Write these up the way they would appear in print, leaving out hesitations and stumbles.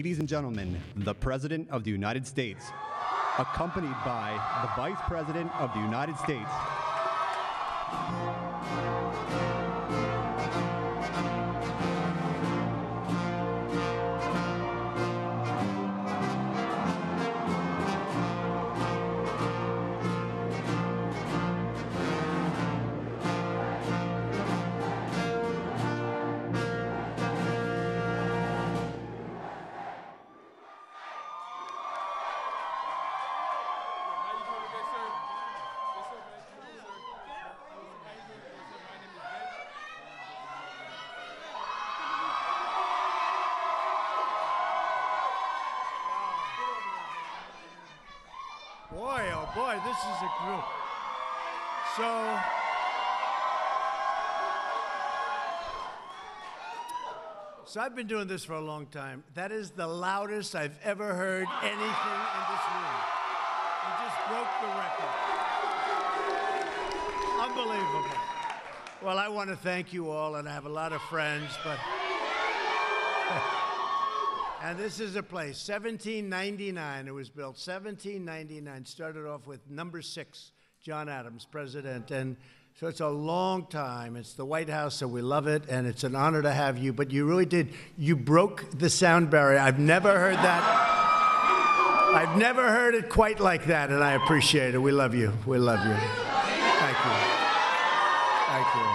Ladies and gentlemen, the President of the United States, accompanied by the Vice President of the United States. Boy, oh boy, this is a group. So I've been doing this for a long time. That is the loudest I've ever heard anything in this room. You just broke the record. Unbelievable. Well, I want to thank you all, and I have a lot of friends, but... And this is a place, 1799 it was built, 1799, started off with number 6, John Adams, president, and so it's a long time. It's the White House, so we love it, and it's an honor to have you, but you really did, you broke the sound barrier. I've never heard that. I've never heard it quite like that, and I appreciate it. We love you. We love you. Thank you. Thank you.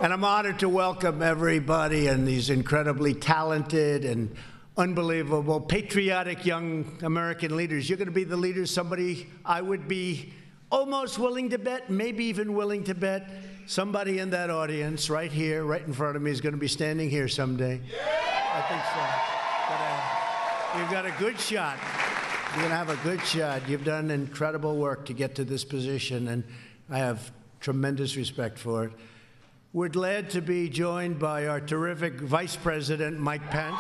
And I'm honored to welcome everybody and these incredibly talented and unbelievable, patriotic young American leaders. You're going to be the leader, somebody I would be almost willing to bet, maybe even willing to bet, somebody in that audience right here, right in front of me, is going to be standing here someday. I think so. You've got a good shot. You're going to have a good shot. You've done incredible work to get to this position, and I have tremendous respect for it. We're glad to be joined by our terrific Vice President, Mike Pence.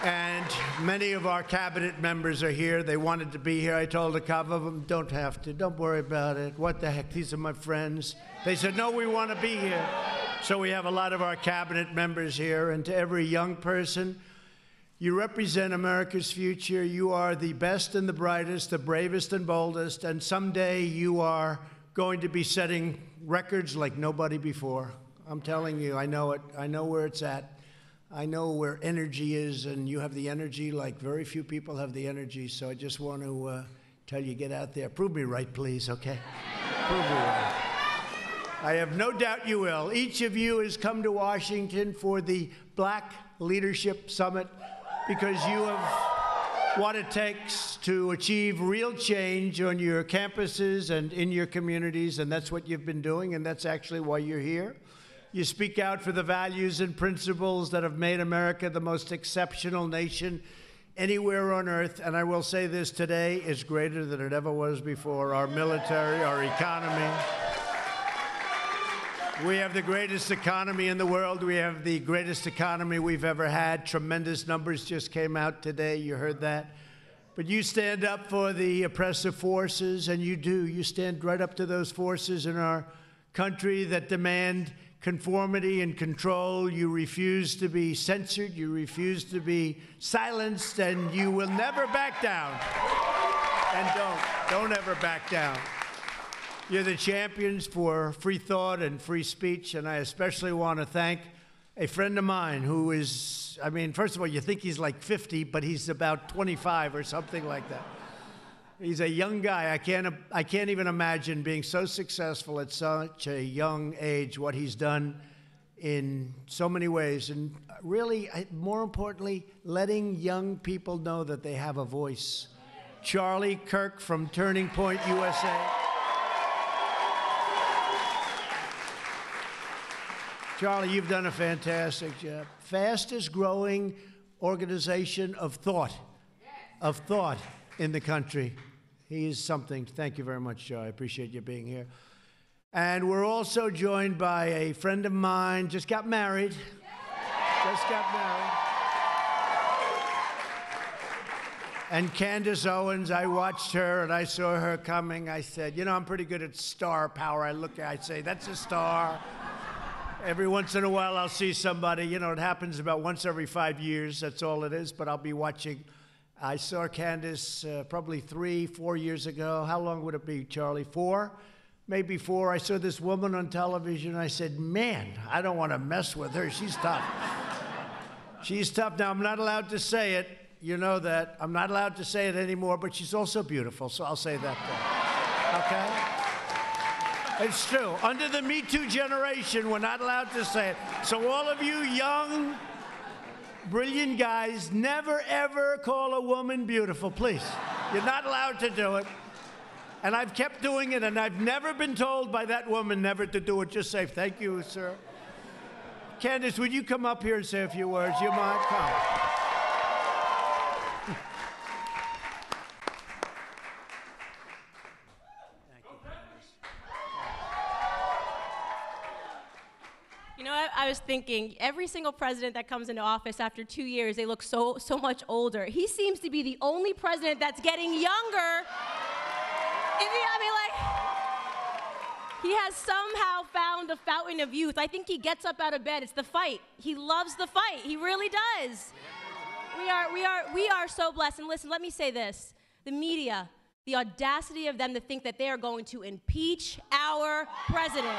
And many of our cabinet members are here. They wanted to be here. I told a couple of them, don't have to. Don't worry about it. What the heck? These are my friends. They said, no, we want to be here. So we have a lot of our cabinet members here. And to every young person, you represent America's future. You are the best and the brightest, the bravest and boldest, and someday you are going to be setting records like nobody before. I'm telling you, I know it. I know where it's at. I know where energy is, and you have the energy like very few people have the energy, so I just want to tell you, get out there. Prove me right, please, okay? Prove me right. I have no doubt you will. Each of you has come to Washington for the Black Leadership Summit, because you have what it takes to achieve real change on your campuses and in your communities, and that's what you've been doing, and that's actually why you're here. You speak out for the values and principles that have made America the most exceptional nation anywhere on earth, and I will say this today is greater than it ever was before. Our military, our economy. We have the greatest economy in the world. We have the greatest economy we've ever had. Tremendous numbers just came out today. You heard that. But you stand up for the oppressive forces, and you do. You stand right up to those forces in our country that demand conformity and control. You refuse to be censored. You refuse to be silenced, and you will never back down. And don't ever back down. You're the champions for free thought and free speech, and I especially want to thank a friend of mine who is, I mean, first of all, you think he's like 50, but he's about 25 or something like that. He's a young guy. I can't even imagine being so successful at such a young age, what he's done in so many ways, and really, more importantly, letting young people know that they have a voice. Charlie Kirk from Turning Point U.S.A. Charlie, you've done a fantastic job. Fastest growing organization of thought in the country. He is something. Thank you very much, Charlie. I appreciate you being here. And we're also joined by a friend of mine, just got married. And Candace Owens, I watched her and I saw her coming. I said, you know, I'm pretty good at star power. I say, that's a star. Every once in a while, I'll see somebody. You know, it happens about once every 5 years. That's all it is. But I'll be watching. I saw Candace probably 3, 4 years ago. How long would it be, Charlie? 4? Maybe 4. I saw this woman on television. I said, man, I don't want to mess with her. She's tough. She's tough. Now, I'm not allowed to say it. You know that. I'm not allowed to say it anymore, but she's also beautiful, so I'll say that then. Okay? It's true. Under the Me Too generation, we're not allowed to say it. So all of you young, brilliant guys, never, ever call a woman beautiful, please. You're not allowed to do it. And I've kept doing it, and I've never been told by that woman never to do it. Just say, thank you, sir. Candace, would you come up here and say a few words? You mind? Come. You know, I was thinking, every single president that comes into office after 2 years, they look so much older. He seems to be the only president that's getting younger. He has somehow found a fountain of youth. I think he gets up out of bed. It's the fight. He loves the fight. He really does. We are so blessed. And listen, let me say this. The media, the audacity of them to think that they are going to impeach our president.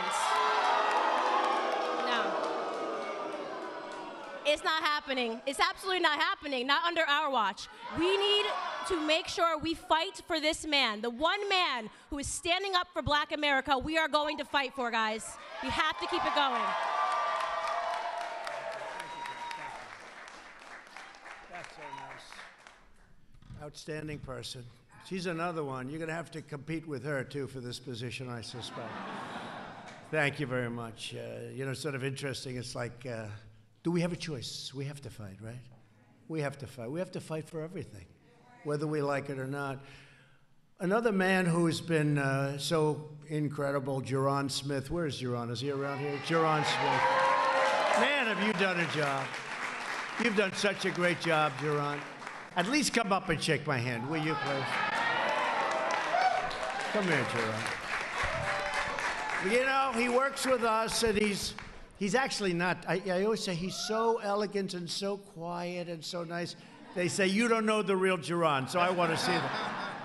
No. It's not happening. It's absolutely not happening, not under our watch. We need to make sure we fight for this man, the one man who is standing up for Black America. We are going to fight for, guys. We have to keep it going. That's so nice. Outstanding person. She's another one. You're going to have to compete with her, too, for this position, I suspect. Thank you very much. You know, sort of interesting. It's like, do we have a choice? We have to fight, right? We have to fight. We have to fight for everything, whether we like it or not. Another man who's been so incredible, Jaron Smith. Where's Jaron? Is he around here? Jaron Smith. Man, have you done a job. You've done such a great job, Jaron. At least come up and shake my hand, will you, please? Come here, Jaron. You know, he works with us, and he's actually not, I always say he's so elegant and so quiet and so nice. They say, you don't know the real Jaron, so I want to see that.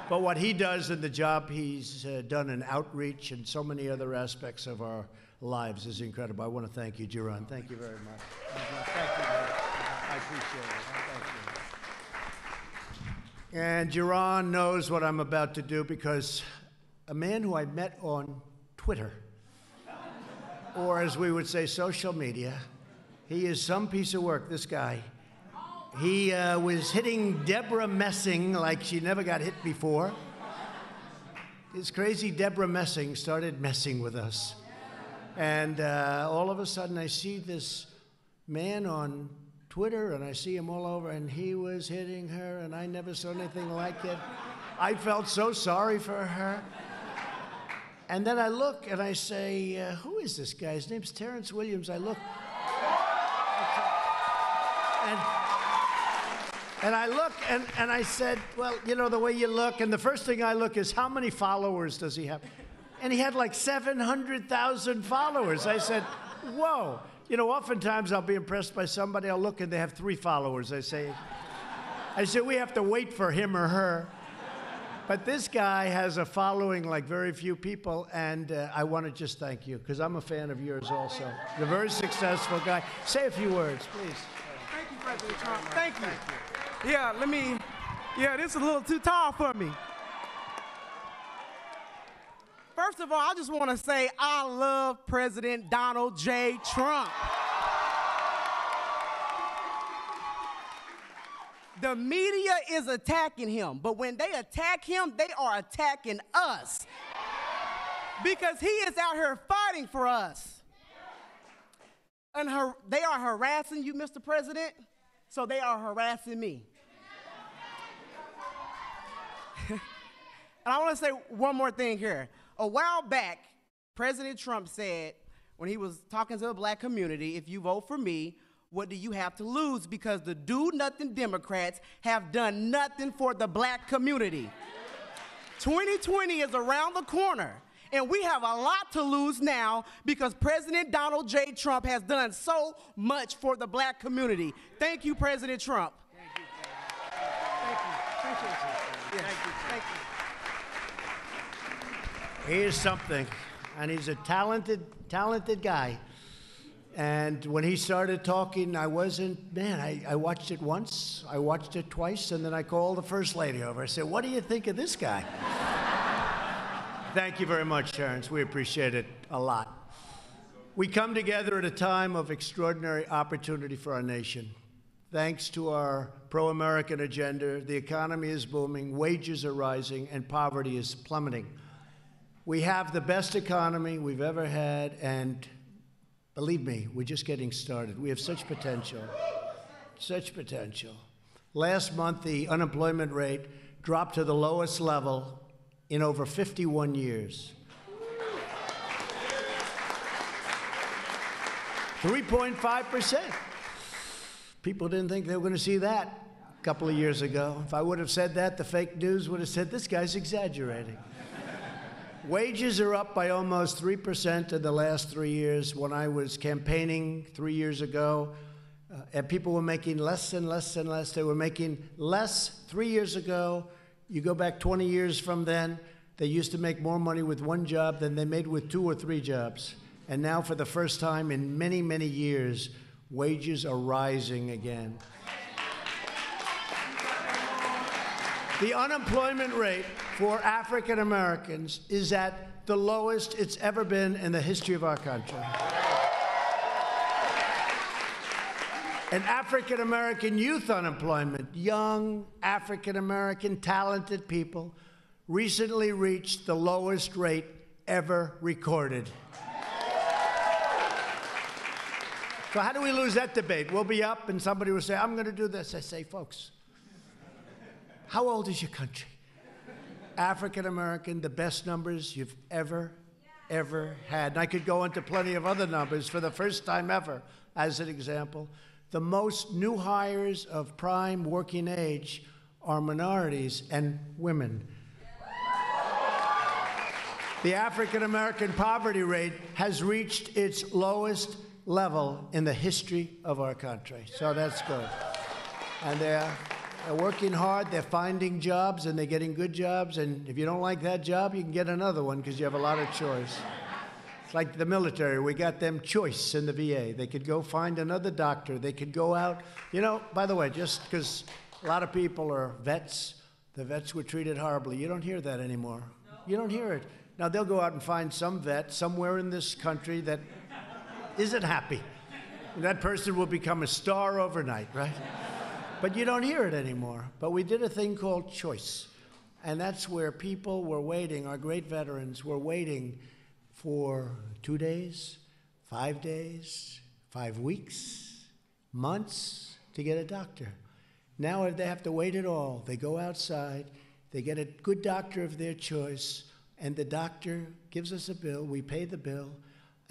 But what he does in the job he's done in outreach and so many other aspects of our lives is incredible. I want to thank you, Jaron. Thank you very much. Thank you. I appreciate it. Thank you. And Jaron knows what I'm about to do because a man who I met on Twitter, or as we would say, social media. He is some piece of work, this guy. He was hitting Deborah Messing like she never got hit before. This crazy Deborah Messing started messing with us. And all of a sudden, I see this man on Twitter, and I see him all over, and he was hitting her, and I never saw anything like it. I felt so sorry for her. And then I look and I say, who is this guy? His name's Terrence Williams. I look. And I look and I said, well, you know, the way you look, and the first thing I look is how many followers does he have? And he had like 700,000 followers. I said, whoa. You know, oftentimes I'll be impressed by somebody. I'll look and they have 3 followers. I say, we have to wait for him or her. But this guy has a following like very few people, and I want to just thank you, because I'm a fan of yours also. You're a very successful guy. Say a few words, please. Thank you, President Trump. Thank you. This is a little too tall for me. First of all, I just want to say I love President Donald J. Trump. The media is attacking him, but when they attack him, they are attacking us. Because he is out here fighting for us. And they are harassing you, Mr. President, so they are harassing me. And I want to say one more thing here. A while back, President Trump said, when he was talking to the Black community, if you vote for me, What do you have to lose? Because the do-nothing Democrats have done nothing for the black community. 2020 is around the corner, and we have a lot to lose now because President Donald J. Trump has done so much for the black community. Thank you, President Trump. Thank you. Thank you. Appreciate you. Yes. Thank you. He is something, and he's a talented guy. And when he started talking, I watched it once, I watched it twice, and then I called the First Lady over. I said, what do you think of this guy? Thank you very much, Terrence. We appreciate it a lot. We come together at a time of extraordinary opportunity for our nation. Thanks to our pro-American agenda, the economy is booming, wages are rising, and poverty is plummeting. We have the best economy we've ever had, and believe me, we're just getting started. We have such potential, such potential. Last month, the unemployment rate dropped to the lowest level in over 51 years. 3.5%. People didn't think they were going to see that a couple of years ago. If I would have said that, the fake news would have said, this guy's exaggerating. Wages are up by almost 3% in the last 3 years. When I was campaigning 3 years ago, and people were making less and less and less. They were making less 3 years ago. You go back 20 years from then, they used to make more money with one job than they made with 2 or 3 jobs. And now, for the first time in many, many years, wages are rising again. The unemployment rate for African Americans is at the lowest it's ever been in the history of our country. And African American youth unemployment, young African American talented people, recently reached the lowest rate ever recorded. So how do we lose that debate? We'll be up and somebody will say, I'm going to do this. I say, folks, how old is your country? African American, the best numbers you've ever had. And I could go into plenty of other numbers for the first time ever, as an example. The most new hires of prime working age are minorities and women. The African American poverty rate has reached its lowest level in the history of our country. So that's good. And they're working hard, they're finding jobs, and they're getting good jobs. And if you don't like that job, you can get another one because you have a lot of choice. It's like the military. We got them choice in the VA. They could go find another doctor. They could go out. You know, by the way, just because a lot of people are vets, the vets were treated horribly. You don't hear that anymore. You don't hear it. Now, they'll go out and find some vet somewhere in this country that isn't happy. And that person will become a star overnight, right? But you don't hear it anymore. But we did a thing called choice. And that's where people were waiting, our great veterans were waiting for 2 days, 5 days, 5 weeks, months to get a doctor. Now they have to wait at all. They go outside, they get a good doctor of their choice, and the doctor gives us a bill, we pay the bill.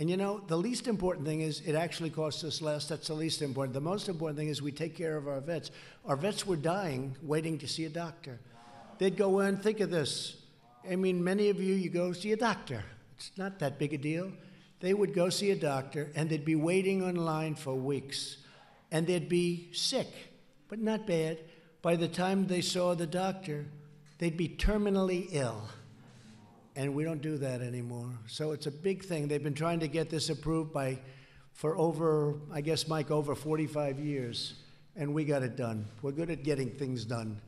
And you know, the least important thing is it actually costs us less. That's the least important. The most important thing is we take care of our vets. Our vets were dying waiting to see a doctor. They'd go in, think of this. I mean, many of you go see a doctor. It's not that big a deal. They would go see a doctor, and they'd be waiting online for weeks. And they'd be sick, but not bad. By the time they saw the doctor, they'd be terminally ill. And we don't do that anymore. So it's a big thing. They've been trying to get this approved for over, I guess, Mike, over 45 years. And we got it done. We're good at getting things done.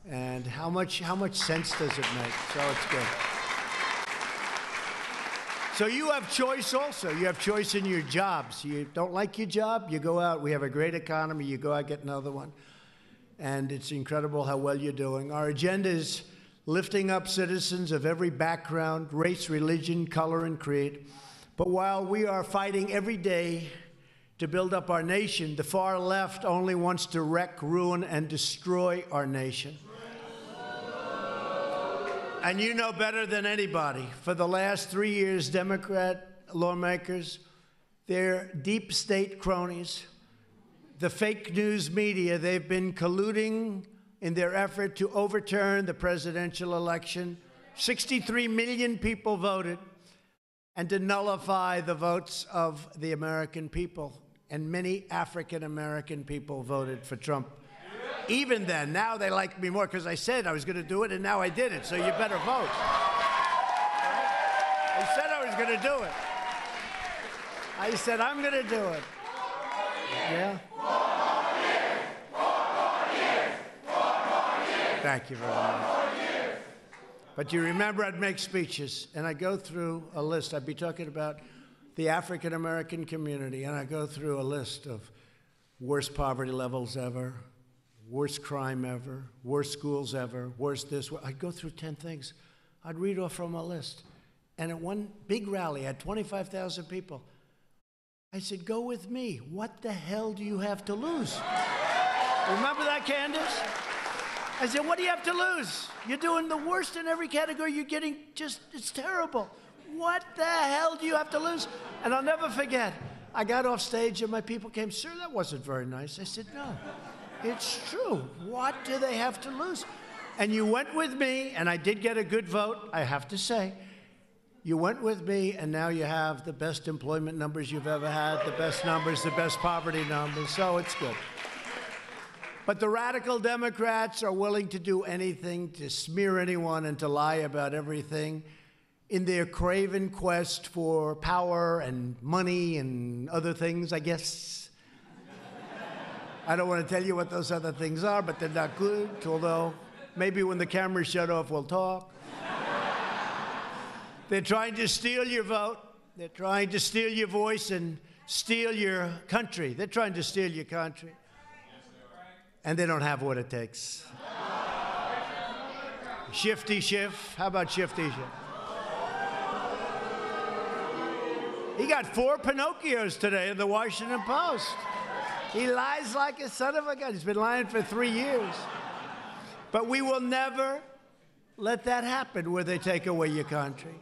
And how much sense does it make? So it's good. So you have choice also. You have choice in your jobs. You don't like your job, you go out. We have a great economy. You go out, get another one. And it's incredible how well you're doing. Our agenda is lifting up citizens of every background, race, religion, color, and creed. But while we are fighting every day to build up our nation, the far left only wants to wreck, ruin, and destroy our nation. And you know better than anybody, for the last 3 years, Democrat lawmakers, their deep state cronies, the fake news media, they've been colluding in their effort to overturn the presidential election. 63 million people voted, and to nullify the votes of the American people. And many African American people voted for Trump. Even then, now they like me more because I said I was going to do it, and now I did it, so you better vote. I said I was going to do it. I said I'm going to do it. Yeah? Thank you very much. But you remember I'd make speeches, and I'd go through a list. I'd be talking about the African American community, and I'd go through a list of worst poverty levels ever, worst crime ever, worst schools ever, worst this. I'd go through 10 things. I'd read off from a list. And at one big rally, I had 25,000 people. I said, go with me. What the hell do you have to lose? Remember that, Candace? I said, what do you have to lose? You're doing the worst in every category. You're getting just, it's terrible. What the hell do you have to lose? And I'll never forget, I got off stage and my people came, sir, that wasn't very nice. I said, no, it's true. What do they have to lose? And you went with me, and I did get a good vote, I have to say. You went with me, and now you have the best employment numbers you've ever had, the best numbers, the best poverty numbers, so it's good. But the radical Democrats are willing to do anything to smear anyone and to lie about everything in their craven quest for power and money and other things, I guess. I don't want to tell you what those other things are, but they're not good, although maybe when the cameras shut off, we'll talk. They're trying to steal your vote. They're trying to steal your voice and steal your country. They're trying to steal your country. And they don't have what it takes. Shifty Schiff. How about Shifty Schiff? He got 4 Pinocchios today in the Washington Post. He lies like a son of a gun. He's been lying for 3 years. But we will never let that happen where they take away your country.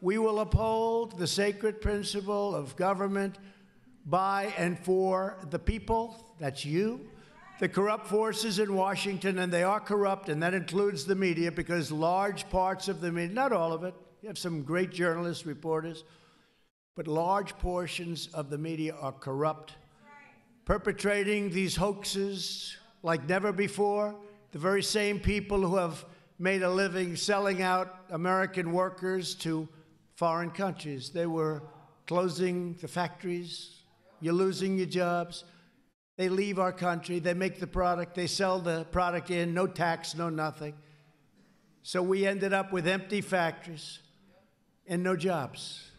We will uphold the sacred principle of government by and for the people. That's you. The corrupt forces in Washington, and they are corrupt, and that includes the media, because large parts of the media, not all of it, you have some great journalists, reporters, but large portions of the media are corrupt, perpetrating these hoaxes like never before. The very same people who have made a living selling out American workers to foreign countries. They were closing the factories. You're losing your jobs. They leave our country. They make the product. They sell the product in. No tax, no nothing. So we ended up with empty factories and no jobs.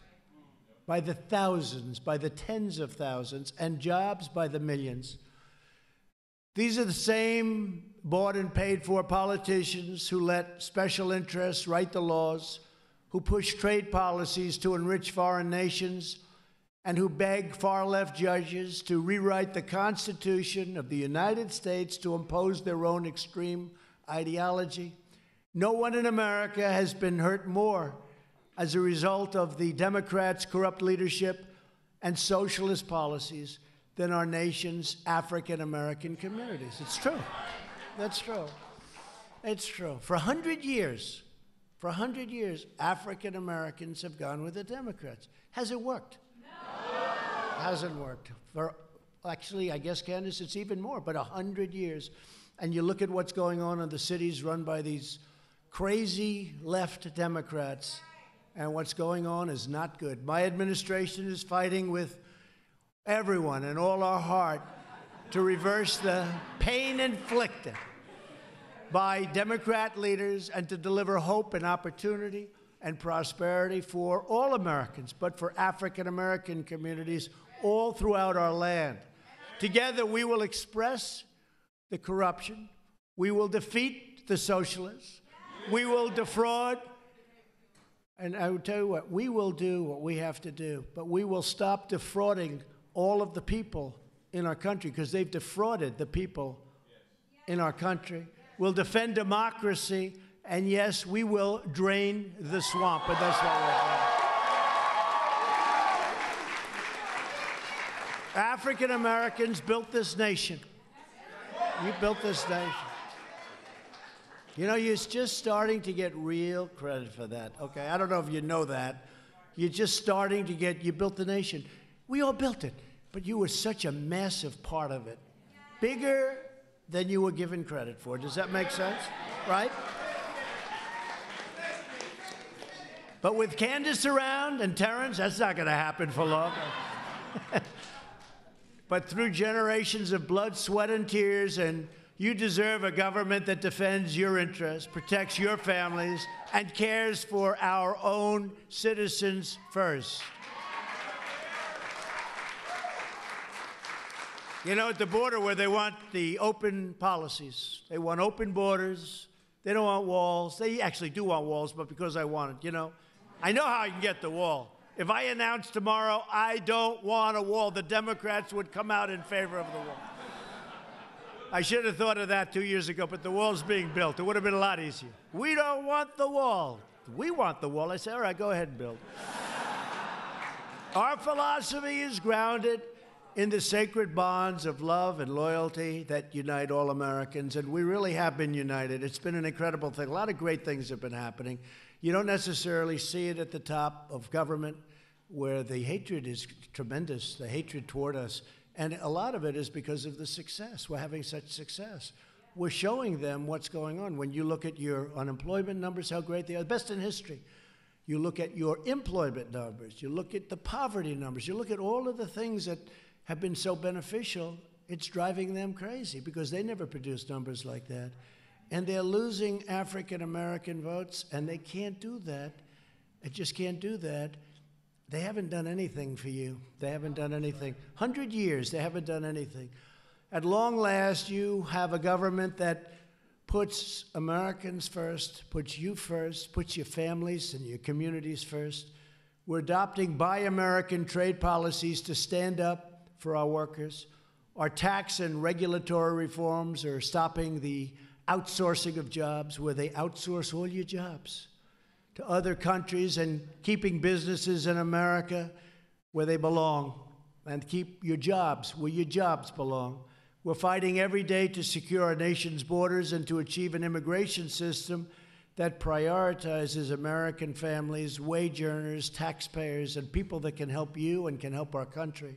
By the thousands, by the tens of thousands, and jobs by the millions. These are the same bought and paid for politicians who let special interests write the laws, who push trade policies to enrich foreign nations, and who beg far-left judges to rewrite the Constitution of the United States to impose their own extreme ideology. No one in America has been hurt more as a result of the Democrats' corrupt leadership and socialist policies than our nation's African-American communities. It's true. That's true. It's true. For 100 years, African-Americans have gone with the Democrats. Has it worked? Hasn't worked. Actually, I guess, Candace, it's even more, but 100 years. And you look at what's going on in the cities run by these crazy left Democrats, and what's going on is not good. My administration is fighting with everyone and all our heart to reverse the pain inflicted by Democrat leaders and to deliver hope and opportunity and prosperity for all Americans, but for African-American communities all throughout our land. Together, we will express the corruption. We will defeat the socialists. We will defraud. And I will tell you what, we will do what we have to do, but we will stop defrauding all of the people in our country, because they've defrauded the people in our country. We'll defend democracy, and yes, we will drain the swamp, but that's what we're doing. African Americans built this nation. You built this nation. You know, you're just starting to get real credit for that. Okay, I don't know if you know that. You're just starting to get, you built the nation. We all built it, but you were such a massive part of it. Bigger than you were given credit for. Does that make sense? Right? But with Candace around and Terrence, that's not going to happen for long. But through generations of blood, sweat, and tears, and you deserve a government that defends your interests, protects your families, and cares for our own citizens first. You know, at the border where they want the open policies, they want open borders, they don't want walls. They actually do want walls, but because I want it, you know. I know how I can get the wall. If I announce tomorrow I don't want a wall, the Democrats would come out in favor of the wall. I should have thought of that 2 years ago, but the wall's being built. It would have been a lot easier. We don't want the wall. We want the wall. I say, all right, go ahead and build. Our philosophy is grounded in the sacred bonds of love and loyalty that unite all Americans, and we really have been united. It's been an incredible thing. A lot of great things have been happening. You don't necessarily see it at the top of government, where the hatred is tremendous, the hatred toward us. And a lot of it is because of the success. We're having such success. We're showing them what's going on. When you look at your unemployment numbers, how great they are, best in history. You look at your employment numbers. You look at the poverty numbers. You look at all of the things that have been so beneficial. It's driving them crazy because they never produced numbers like that. And they're losing African American votes, and they can't do that. They just can't do that. They haven't done anything for you. They haven't done anything. 100 years, they haven't done anything. At long last, you have a government that puts Americans first, puts you first, puts your families and your communities first. We're adopting Buy American trade policies to stand up for our workers. Our tax and regulatory reforms are stopping the outsourcing of jobs, where they outsource all your jobs to other countries, and keeping businesses in America where they belong, and keep your jobs where your jobs belong. We're fighting every day to secure our nation's borders and to achieve an immigration system that prioritizes American families, wage earners, taxpayers, and people that can help you and can help our country.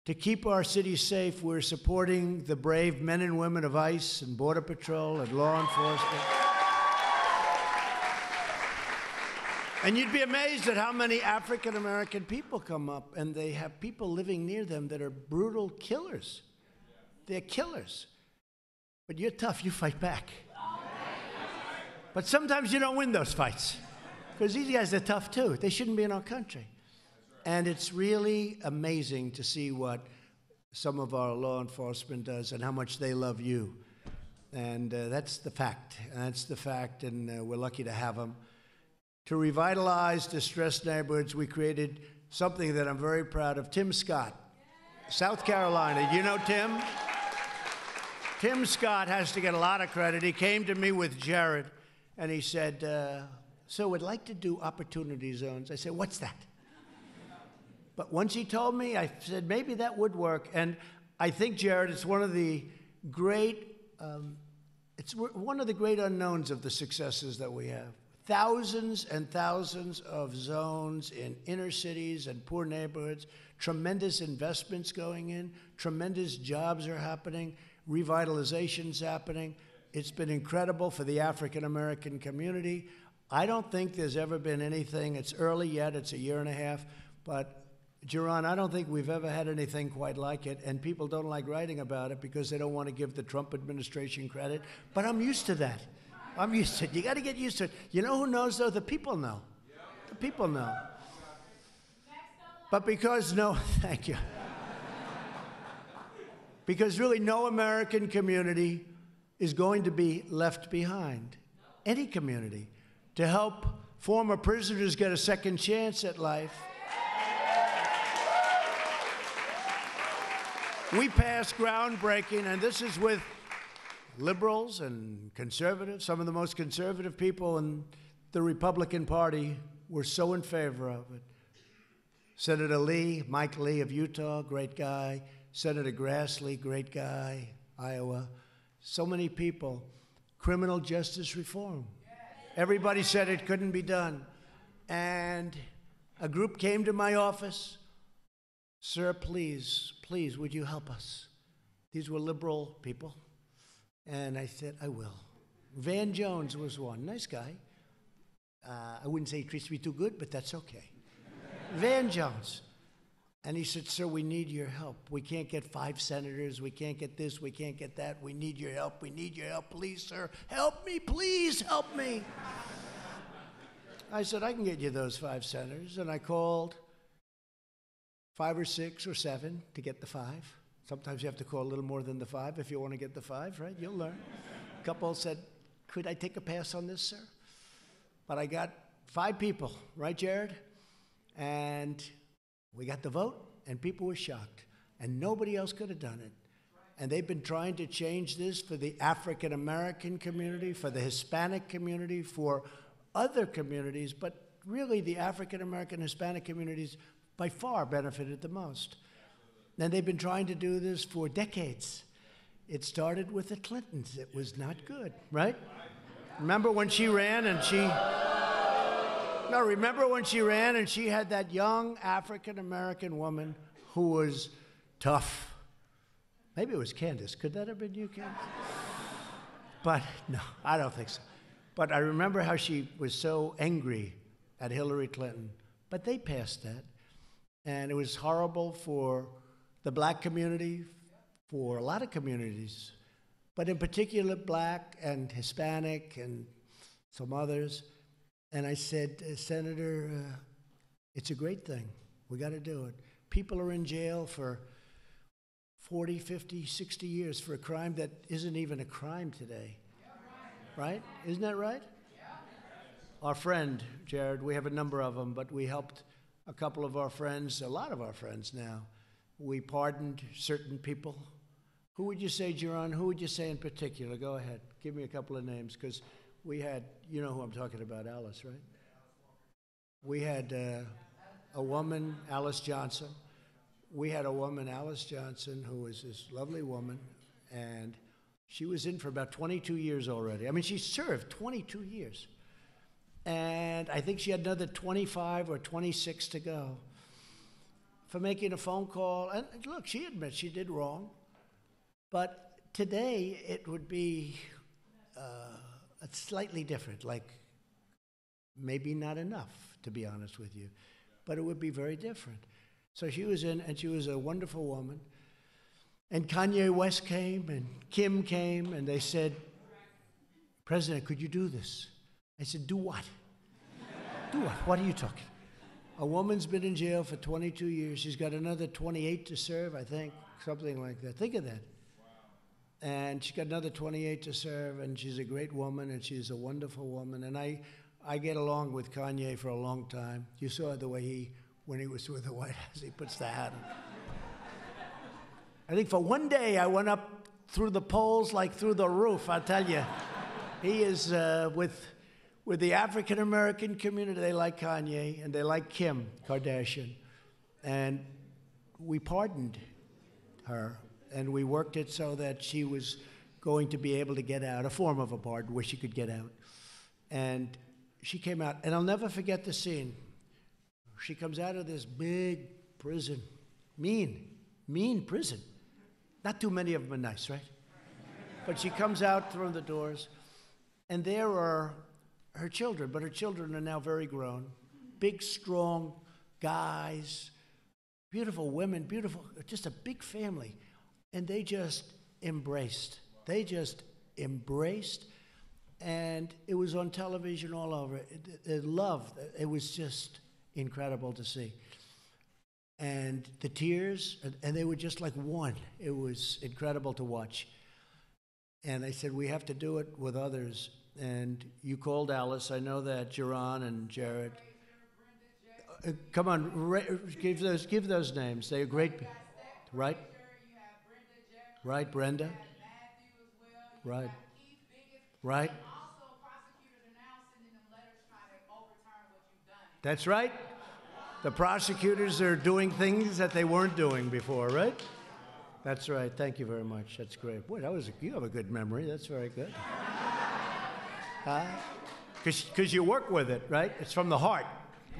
To keep our cities safe, we're supporting the brave men and women of ICE and Border Patrol and law enforcement. And you'd be amazed at how many African American people come up, and they have people living near them that are brutal killers. They're killers. But you're tough, you fight back. But sometimes you don't win those fights, because these guys are tough too. They shouldn't be in our country. And it's really amazing to see what some of our law enforcement does and how much they love you. And that's the fact. That's the fact, and we're lucky to have them. To revitalize distressed neighborhoods, we created something that I'm very proud of. Tim Scott, South Carolina. You know Tim? Tim Scott has to get a lot of credit. He came to me with Jared, and he said, so we'd like to do opportunity zones. I said, what's that? But once he told me, I said, maybe that would work. And I think, Jared, it's one of the great, one of the great unknowns of the successes that we have. Thousands and thousands of zones in inner cities and poor neighborhoods, tremendous investments going in, tremendous jobs are happening, revitalization's happening. It's been incredible for the African American community. I don't think there's ever been anything, it's early yet, it's a year and a half, but Jaron, I don't think we've ever had anything quite like it, and people don't like writing about it because they don't want to give the Trump administration credit, but I'm used to that. I'm used to it. You got to get used to it. You know who knows, though? The people know. The people know. But because thank you. Because really no American community is going to be left behind. Any community. To help former prisoners get a second chance at life. We passed groundbreaking, and this is with liberals and conservatives. Some of the most conservative people in the Republican Party were so in favor of it. Senator Lee, Mike Lee of Utah, great guy. Senator Grassley, great guy, Iowa. So many people. Criminal justice reform. Everybody said it couldn't be done. And a group came to my office. Sir, please, please, would you help us? These were liberal people. And I said, I will. Van Jones was one. Nice guy. I wouldn't say he treats me too good, but that's okay. Van Jones. And he said, sir, we need your help. We can't get 5 senators. We can't get this. We can't get that. We need your help. We need your help. Please, sir, help me. Please help me. I said, I can get you those 5 senators. And I called 5 or 6 or 7 to get the 5. Sometimes you have to call a little more than the 5 if you want to get the 5, right? You'll learn. A couple said, could I take a pass on this, sir? But I got 5 people, right, Jared? And we got the vote, and people were shocked. And nobody else could have done it. And they've been trying to change this for the African American community, for the Hispanic community, for other communities, but really the African American Hispanic communities by far benefited the most. And they've been trying to do this for decades. It started with the Clintons. It was not good, right? Remember when she ran and she... No, remember when she ran and she had that young African-American woman who was tough. Maybe it was Candace. Could that have been you, Candace? But no, I don't think so. But I remember how she was so angry at Hillary Clinton. But they passed that. And it was horrible for the black community, for a lot of communities, but in particular black and Hispanic and some others. And I said, Senator, it's a great thing. We got to do it. People are in jail for 40, 50, 60 years for a crime that isn't even a crime today. Right? Isn't that right? Our friend, Jared, we have a number of them, but we helped a couple of our friends, a lot of our friends now. We pardoned certain people. Who would you say, Jaron? Who would you say in particular? Go ahead. Give me a couple of names, because we had, you know who I'm talking about, Alice, right? We had a woman, Alice Johnson. We had a woman, Alice Johnson, who was this lovely woman, and she was in for about 22 years already. I mean, she served 22 years. And I think she had another 25 or 26 to go for making a phone call. And look, she admits she did wrong. But today, it would be slightly different, like maybe not enough, to be honest with you. But it would be very different. So she was in, and she was a wonderful woman. And Kanye West came, and Kim came, and they said, President, could you do this? I said, do what? Do what? What are you talking? A woman's been in jail for 22 years. She's got another 28 to serve, I think, something like that. Think of that. And she's got another 28 to serve, and she's a great woman, and she's a wonderful woman. And I get along with Kanye for a long time. You saw the way when he was with the White House, he puts the hat on. I think for one day I went up through the polls like through the roof, I tell you. He is with the African American community. They like Kanye, and they like Kim Kardashian. And we pardoned her, and we worked it so that she was going to be able to get out, a form of a pardon where she could get out. And she came out, and I'll never forget the scene. She comes out of this big prison, mean prison. Not too many of them are nice, right? But she comes out through the doors, and there are her children, but her children are now very grown. Big, strong guys, beautiful women, beautiful, just a big family. And they just embraced. They just embraced. And it was on television all over. It was just incredible to see. And the tears, and they were just like one. It was incredible to watch. And I said, we have to do it with others. And you called Alice. I know that, Jaron and Jared. Come on, give those names. They're great, right? Right, Brenda. Right. Right. That's right. The prosecutors are doing things that they weren't doing before, right? That's right. Thank you very much. That's great. Boy, you have a good memory. That's very good. Because you work with it, right? It's from the heart.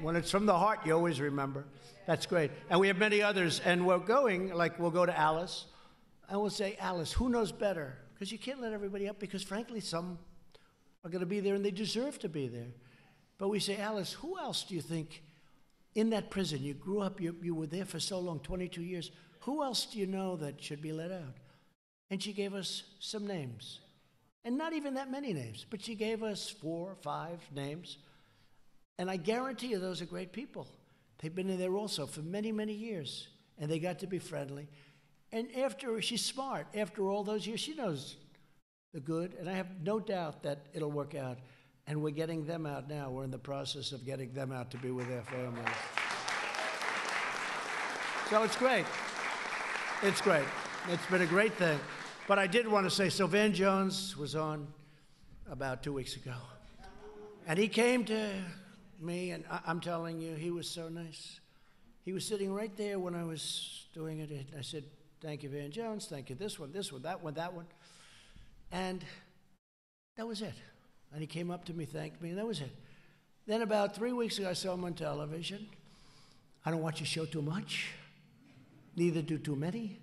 When it's from the heart, you always remember. That's great. And we have many others. And we'll go to Alice. And we'll say, Alice, who knows better? Because you can't let everybody up because, frankly, some are going to be there and they deserve to be there. But we say, Alice, who else do you think in that prison, you grew up, you were there for so long, 22 years, who else do you know that should be let out? And she gave us some names. And not even that many names, but she gave us 4 or 5 names. And I guarantee you those are great people. They've been in there also for many, many years. And they got to be friendly. And she's smart. After all those years, she knows the good. And I have no doubt that it'll work out. And we're getting them out now. We're in the process of getting them out to be with their families. So it's great. It's great. It's been a great thing. But I did want to say, so Van Jones was on about 2 weeks ago. And he came to me, and I'm telling you, he was so nice. He was sitting right there when I was doing it. And I said, thank you, Van Jones. Thank you, this one, that one. And that was it. And he came up to me, thanked me, and that was it. Then about 3 weeks ago, I saw him on television. I don't watch your show too much. Neither do too many.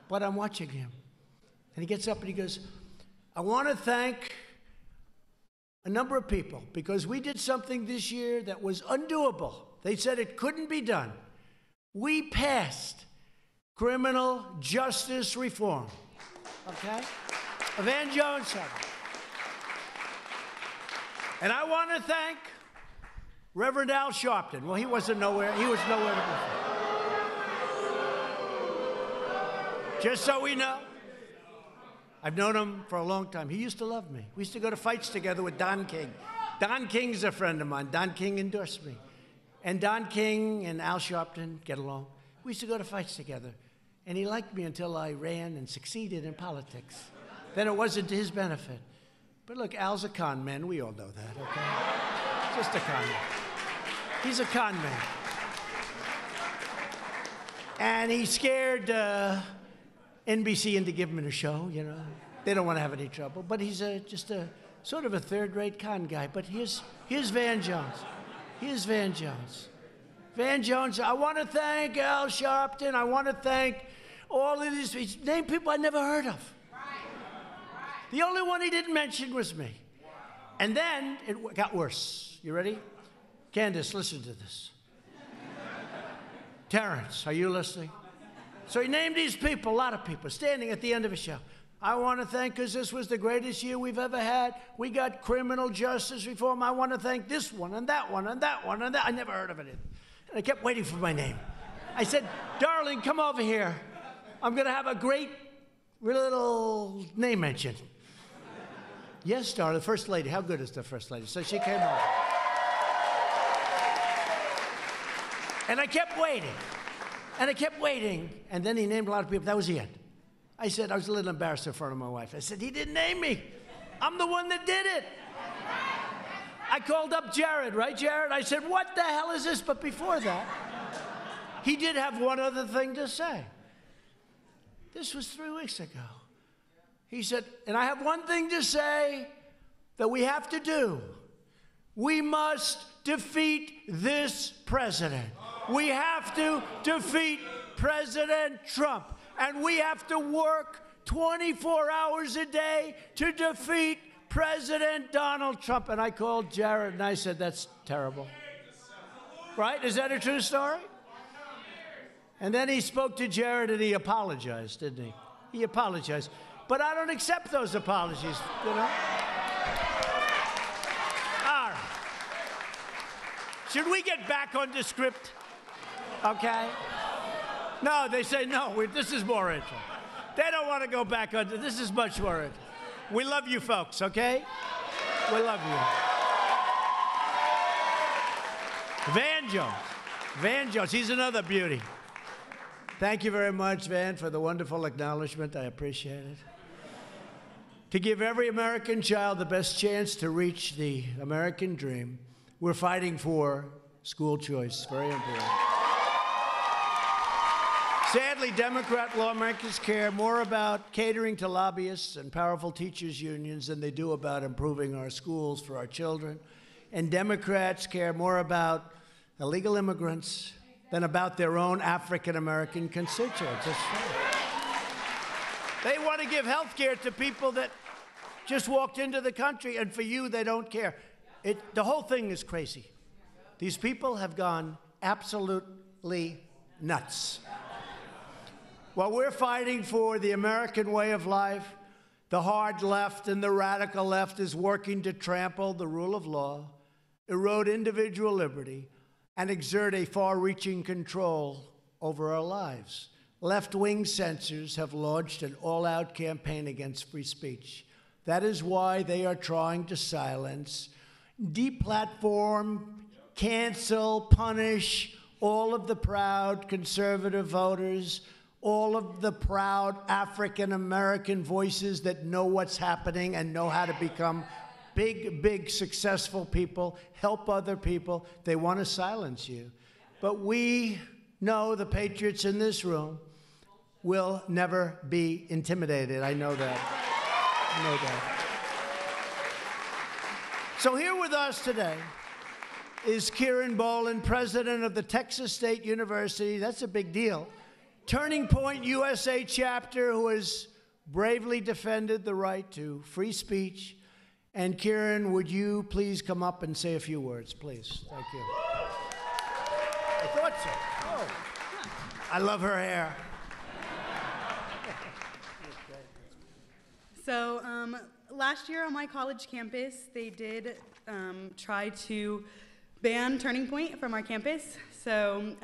But I'm watching him. And he gets up and he goes, I want to thank a number of people because we did something this year that was undoable. They said it couldn't be done. We passed criminal justice reform. Okay? Van Jones said it. And I want to thank Reverend Al Sharpton. Well, he was nowhere to be found. Just so we know, I've known him for a long time. He used to love me. We used to go to fights together with Don King. Don King's a friend of mine. Don King endorsed me. And Don King and Al Sharpton get along. We used to go to fights together. And he liked me until I ran and succeeded in politics. Then it wasn't to his benefit. But look, Al's a con man. We all know that, okay? Just a con man. He's a con man. And he scared NBC into giving him a show, you know. They don't want to have any trouble. But he's just a sort of a third-rate con guy. But here's Van Jones. Here's Van Jones. Van Jones, I want to thank Al Sharpton. I want to thank all of these name people I never heard of. The only one he didn't mention was me. And then it got worse. You ready? Candace, listen to this. Terrence, are you listening? So he named these people, a lot of people, standing at the end of a show. I want to thank, because this was the greatest year we've ever had. We got criminal justice reform. I want to thank this one and that one and that one and that. I never heard of it. And I kept waiting for my name. I said, darling, come over here. I'm going to have a great little name mention. Yes, darling, the First Lady. How good is the First Lady? So she came over. And I kept waiting. And I kept waiting. And then he named a lot of people. That was the end. I said, I was a little embarrassed in front of my wife. I said, he didn't name me. I'm the one that did it. I called up Jared, right, Jared? I said, what the hell is this? But before that, he did have one other thing to say. This was 3 weeks ago. He said, and I have one thing to say that we have to do. We must defeat this president. We have to defeat President Trump. And we have to work 24 hours a day to defeat President Donald Trump. And I called Jared and I said, that's terrible. Right? Is that a true story? And then he spoke to Jared and he apologized, didn't he? He apologized. But I don't accept those apologies, you know? All right. Should we get back on the script? Okay? No, they say no. This is more interesting. They don't want to go back on. This is much more interesting. We love you folks, okay? We love you. Van Jones. Van Jones. He's another beauty. Thank you very much, Van, for the wonderful acknowledgement. I appreciate it. To give every American child the best chance to reach the American dream, we're fighting for school choice, very important. Sadly, Democrat lawmakers care more about catering to lobbyists and powerful teachers' unions than they do about improving our schools for our children. And Democrats care more about illegal immigrants than about their own African-American constituents. That's true. They want to give health care to people that just walked into the country, and for you, they don't care. The whole thing is crazy. These people have gone absolutely nuts. While we're fighting for the American way of life, the hard left and the radical left is working to trample the rule of law, erode individual liberty, and exert a far-reaching control over our lives. Left-wing censors have launched an all-out campaign against free speech. That is why they are trying to silence, deplatform, cancel, punish all of the proud conservative voters, all of the proud African-American voices that know what's happening and know how to become big, successful people, help other people. They want to silence you. But we know, the patriots in this room, will never be intimidated. I know that. I know that. So here with us today is Kieran Boland, president of the Texas State University. That's a big deal. Turning Point U.S.A. chapter, who has bravely defended the right to free speech. And Kieran, would you please come up and say a few words, please? Thank you. I thought so. Oh. I love her hair. So last year on my college campus, they did try to ban Turning Point from our campus. So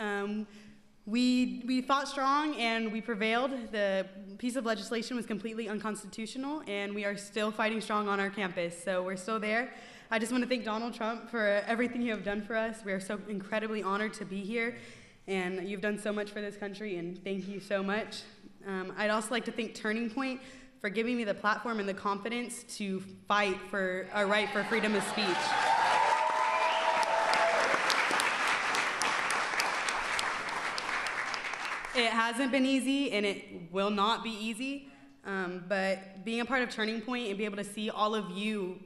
we fought strong and we prevailed. The piece of legislation was completely unconstitutional, and we are still fighting strong on our campus. So we're still there. I just want to thank Donald Trump for everything you have done for us. We are so incredibly honored to be here, and you've done so much for this country, and thank you so much. I'd also like to thank Turning Point for giving me the platform and the confidence to fight for our right for freedom of speech. It hasn't been easy, and it will not be easy, but being a part of Turning Point and be able to see all of you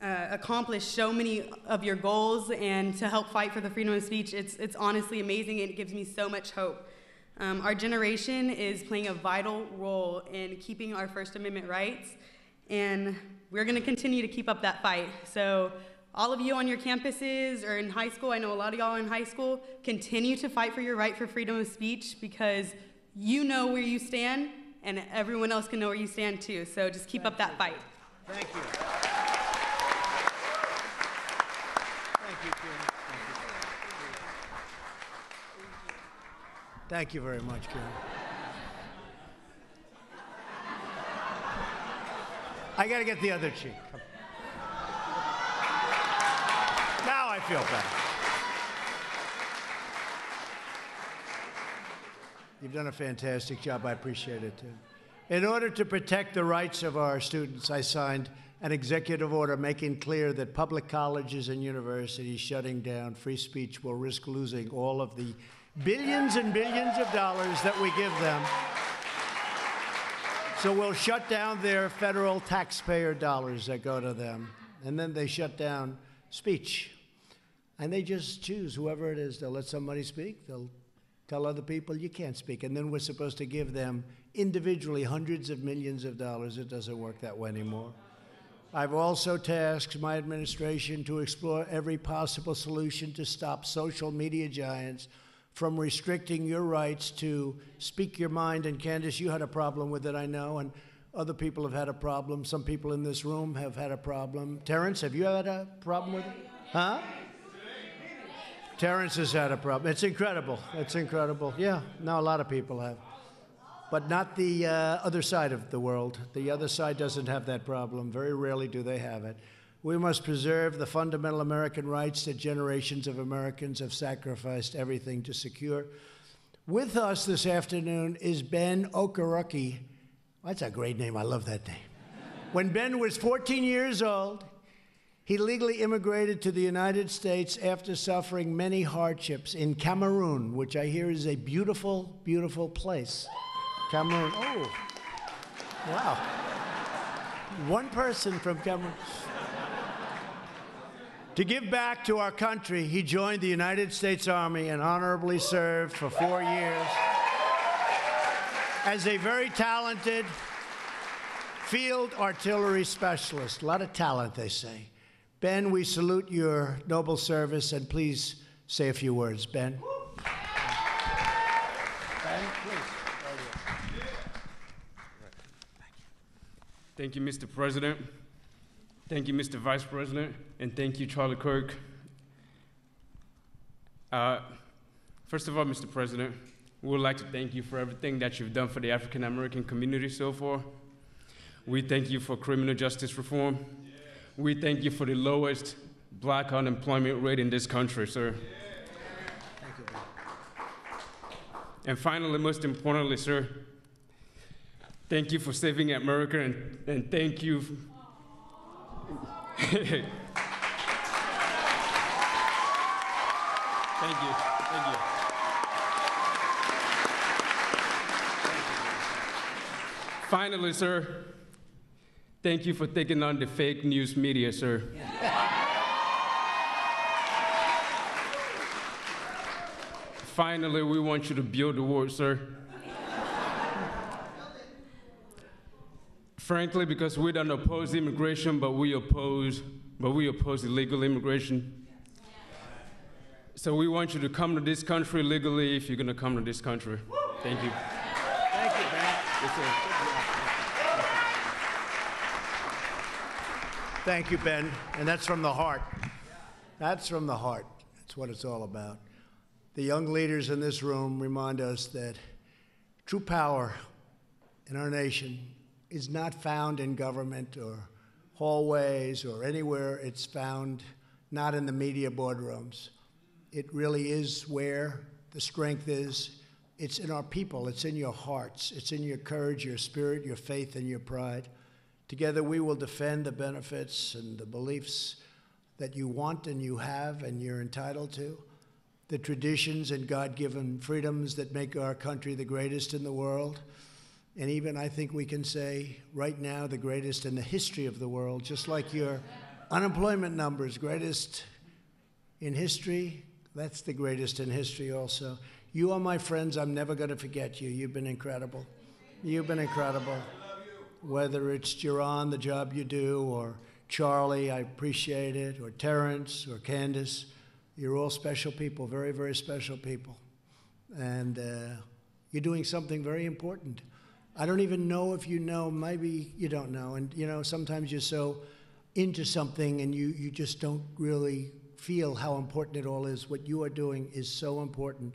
accomplish so many of your goals and to help fight for the freedom of speech, it's honestly amazing, and it gives me so much hope. Our generation is playing a vital role in keeping our First Amendment rights, and we're going to continue to keep up that fight. So all of you on your campuses or in high school, I know a lot of y'all are in high school, continue to fight for your right for freedom of speech, because you know where you stand, and everyone else can know where you stand too. So just keep up that fight. Thank you. Thank you, Kieran. Thank you very much, Kieran. I got to get the other cheek. Now I feel better. You've done a fantastic job. I appreciate it, too. In order to protect the rights of our students, I signed an executive order making clear that public colleges and universities shutting down free speech will risk losing all of the billions and billions of dollars that we give them. So we'll shut down their federal taxpayer dollars that go to them. And then they shut down speech. And they just choose whoever it is. They'll let somebody speak. They'll tell other people you can't speak. And then we're supposed to give them individually hundreds of millions of dollars. It doesn't work that way anymore. I've also tasked my administration to explore every possible solution to stop social media giants from restricting your rights to speak your mind. And Candace, you had a problem with it, I know, and other people have had a problem. Some people in this room have had a problem. Terrence, have you had a problem with it? Huh? Terrence has had a problem. It's incredible. It's incredible. Yeah, no, a lot of people have. But not the other side of the world. The other side doesn't have that problem. Very rarely do they have it. We must preserve the fundamental American rights that generations of Americans have sacrificed everything to secure. With us this afternoon is Ben Okereke. That's a great name. I love that name. When Ben was 14 years old, He legally immigrated to the United States after suffering many hardships in Cameroon, which I hear is a beautiful, beautiful place. Cameroon. Oh, wow. One person from Cameroon. To give back to our country, he joined the United States Army and honorably served for 4 years as a very talented field artillery specialist. A lot of talent, they say. Ben, we salute your noble service, and please say a few words. Ben? Ben, please. Thank you, Mr. President. Thank you, Mr. Vice President, and thank you, Charlie Kirk. First of all, Mr. President, we would like to thank you for everything that you've done for the African American community so far. We thank you for criminal justice reform. We thank you for the lowest black unemployment rate in this country, sir. Thank you. And finally, most importantly, sir, thank you for saving America, and thank you. Thank you. Thank you. Finally, sir, thank you for taking on the fake news media, sir. Finally, we want you to build the wall, sir. Frankly, because we don't oppose immigration, but we oppose illegal immigration. So we want you to come to this country legally if you're going to come to this country. Thank you. Thank you, Ben. Yes, sir. Thank you, Ben. And that's from the heart. That's from the heart. That's what it's all about. The young leaders in this room remind us that true power in our nation is not found in government or hallways or anywhere. It's found not in the media boardrooms. It really is where the strength is. It's in our people. It's in your hearts. It's in your courage, your spirit, your faith, and your pride. Together we will defend the benefits and the beliefs that you want and you have and you're entitled to, the traditions and God-given freedoms that make our country the greatest in the world. And even, I think we can say, right now, the greatest in the history of the world, just like your unemployment numbers, greatest in history, that's the greatest in history also. You are my friends. I'm never going to forget you. You've been incredible. You've been incredible. Whether it's Jaron, the job you do, or Charlie, I appreciate it, or Terrence, or Candace, you're all special people, very, very special people. And you're doing something very important. I don't even know if you know, maybe you don't know. And, you know, sometimes you're so into something and you just don't really feel how important it all is. What you are doing is so important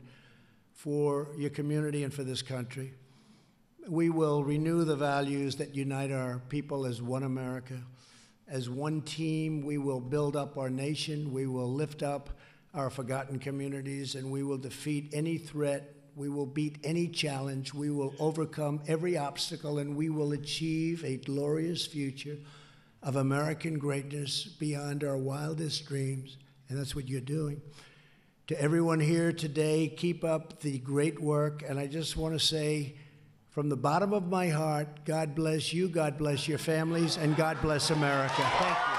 for your community and for this country. We will renew the values that unite our people as one America. As one team, we will build up our nation. We will lift up our forgotten communities, and we will defeat any threat. We will beat any challenge. We will overcome every obstacle, and we will achieve a glorious future of American greatness beyond our wildest dreams. And that's what you're doing. To everyone here today, keep up the great work. And I just want to say, from the bottom of my heart, God bless you, God bless your families, and God bless America. Thank you.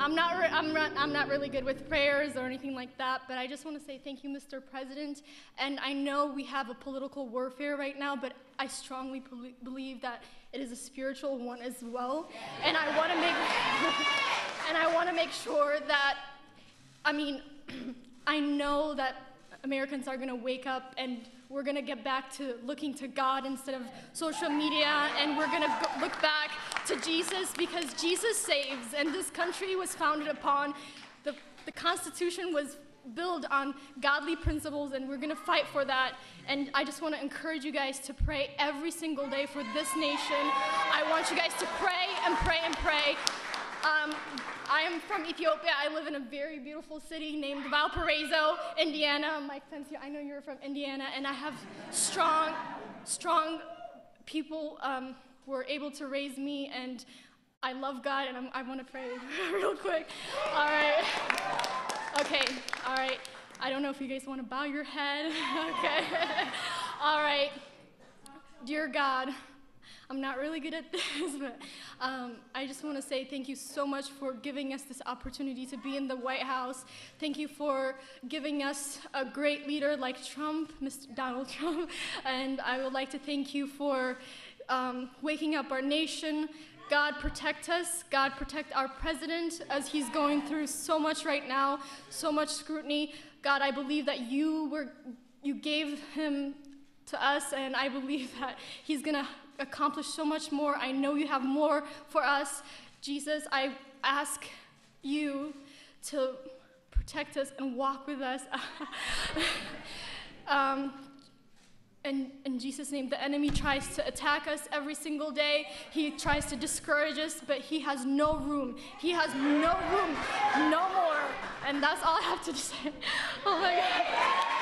I'm not really good with prayers or anything like that, but I just want to say thank you, Mr. President. And I know we have a political warfare right now, but I strongly believe that it is a spiritual one as well. And I want to make sure that, I mean, I know that Americans are going to wake up and we're going to get back to looking to God instead of social media, and we're going to look back to Jesus, because Jesus saves, and this country was founded upon, the Constitution was built on godly principles, and we're going to fight for that. And I just want to encourage you guys to pray every single day for this nation. I want you guys to pray and pray and pray. I am from Ethiopia. I live in a very beautiful city named Valparaiso, Indiana. Mike Pensio, I know you're from Indiana, and I have strong people who are able to raise me, and I love God, and I want to pray real quick. All right. Okay, all right. I don't know if you guys want to bow your head. Okay. All right. Dear God, I'm not really good at this, but I just want to say thank you so much for giving us this opportunity to be in the White House. Thank you for giving us a great leader like Trump, Mr. Donald Trump. And I would like to thank you for waking up our nation. God protect us. God protect our president as he's going through so much right now, so much scrutiny. God, I believe that you gave him to us, and I believe that he's going to accomplish so much more. I know you have more for us. Jesus, I ask you to protect us and walk with us. And in Jesus' name, the enemy tries to attack us every single day. He tries to discourage us, but he has no room. He has no room, no more. And that's all I have to say. Oh my God.